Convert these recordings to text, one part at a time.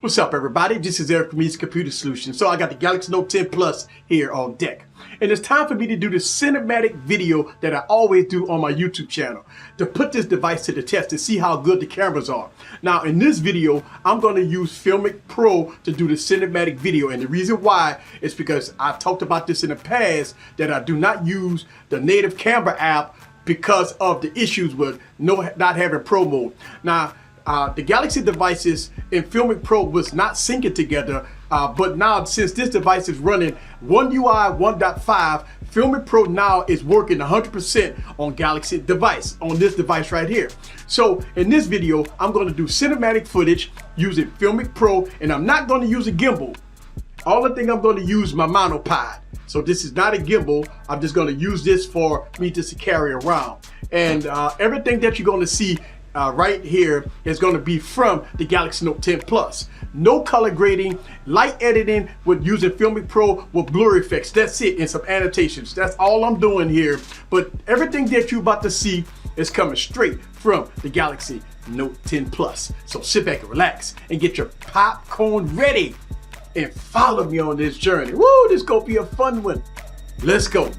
What's up, everybody? This is Eric from East Computer Solutions. So I got the Galaxy Note 10 Plus here on deck. And it's time for me to do the cinematic video that I always do on my YouTube channel to put this device to the test to see how good the cameras are. Now, in this video, I'm going to use Filmic Pro to do the cinematic video. And the reason why is because I've talked about this in the past that I do not use the native camera app because of the issues with not having Pro mode. Now, the Galaxy devices in Filmic Pro was not syncing together, but now since this device is running One UI 1.5, Filmic Pro now is working 100% on Galaxy device, on this device right here. So in this video, I'm going to do cinematic footage using Filmic Pro, and I'm not going to use a gimbal. All the thing I'm going to use my monopod. So this is not a gimbal. I'm just going to use this for me just to carry around. And everything that you're going to see right here is going to be from the Galaxy Note 10 Plus. No color grading, light editing with using Filmic Pro with blur effects. That's it, and some annotations. That's all I'm doing here. But everything that you're about to see is coming straight from the Galaxy Note 10 Plus. So sit back and relax and get your popcorn ready and follow me on this journey. Woo, this gonna be a fun one. Let's go.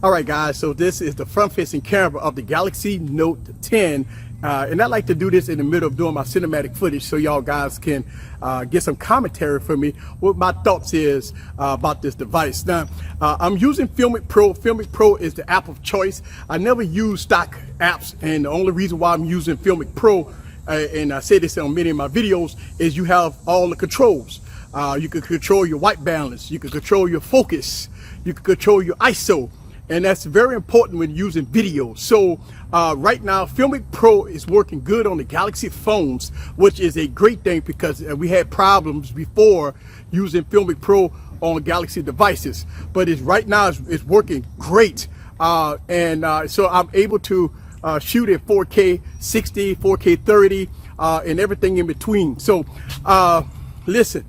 Alright guys, so this is the front-facing camera of the Galaxy Note 10, and I like to do this in the middle of doing my cinematic footage so y'all guys can get some commentary from me, what my thoughts is about this device. Now, I'm using Filmic Pro. Filmic Pro is the app of choice. I never use stock apps, and the only reason why I'm using Filmic Pro, and I say this on many of my videos, is you have all the controls. You can control your white balance, you can control your focus, you can control your ISO. And that's very important when using video. So right now, Filmic Pro is working good on the Galaxy phones, which is a great thing because we had problems before using Filmic Pro on Galaxy devices. But right now it's working great. So I'm able to shoot at 4K 60, 4K 30, and everything in between. So listen.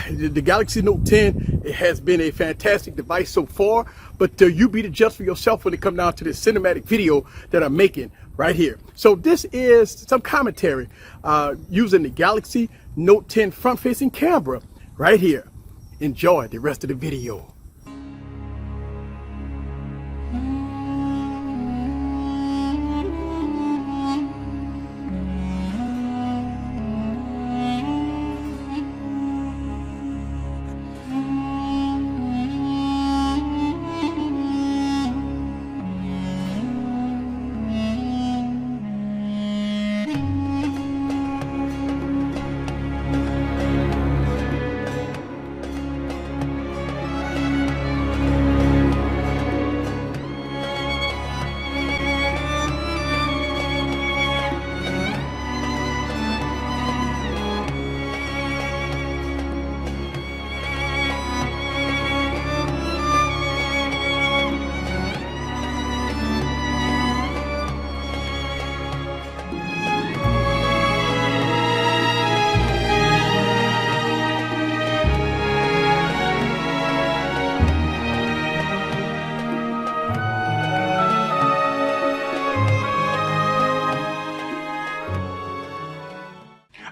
The Galaxy Note 10, it has been a fantastic device so far, but you be the judge for yourself when it comes down to this cinematic video that I'm making right here. So this is some commentary using the Galaxy Note 10 front-facing camera right here. Enjoy the rest of the video.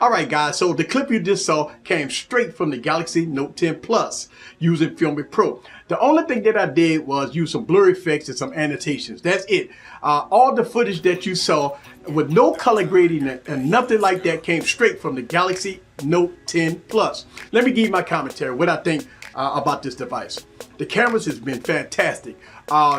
Alright guys, so the clip you just saw came straight from the Galaxy Note 10 Plus using Filmic Pro. The only thing that I did was use some blur effects and some annotations. That's it. All the footage that you saw with no color grading and nothing like that came straight from the Galaxy Note 10 Plus. Let me give you my commentary, what I think about this device. The cameras has been fantastic.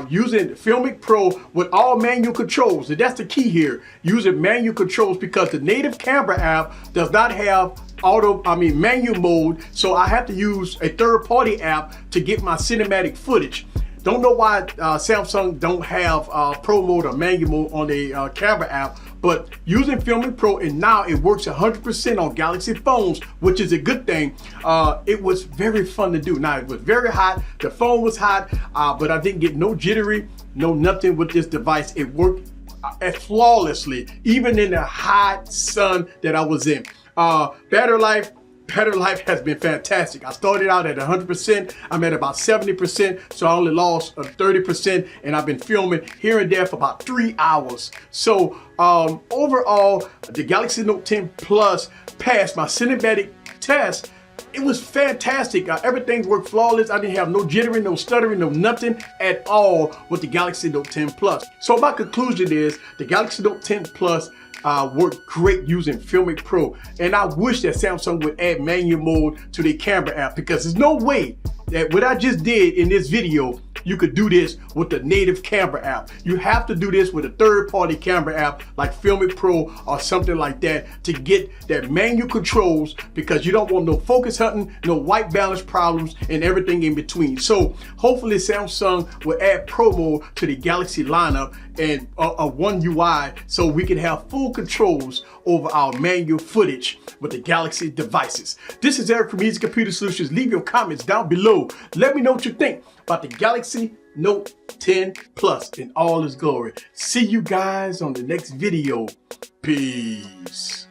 Using Filmic Pro with all manual controls, and that's the key here, using manual controls because the native camera app does not have manual mode, so I have to use a third-party app to get my cinematic footage. Don't know why Samsung don't have Pro mode or manual mode on the camera app, but using Filmic Pro, and now it works 100% on Galaxy phones, which is a good thing. It was very fun to do. Now, it was very hot. The phone was hot, but I didn't get no jittery, no nothing with this device. It worked flawlessly, even in the hot sun that I was in. Battery life has been fantastic. I started out at 100%. I'm at about 70%, so I only lost 30%, and I've been filming here and there for about 3 hours. So overall, the Galaxy Note 10 Plus passed my cinematic test. It was fantastic. Everything worked flawless. I didn't have no jittering, no stuttering, no nothing at all with the Galaxy Note 10 Plus. So my conclusion is the Galaxy Note 10 Plus worked great using Filmic Pro, and I wish that Samsung would add manual mode to their camera app, because there's no way that what I just did in this video you could do this with the native camera app. You have to do this with a third-party camera app like Filmic Pro or something like that to get that manual controls, because you don't want no focus hunting, no white balance problems, and everything in between. So hopefully Samsung will add Pro mode to the Galaxy lineup and a One UI, so we can have full controls over our manual footage with the Galaxy devices. This is Eric from Easy Computer Solutions. Leave your comments down below. Let me know what you think about the Galaxy Note 10 Plus in all its glory. See you guys on the next video. Peace.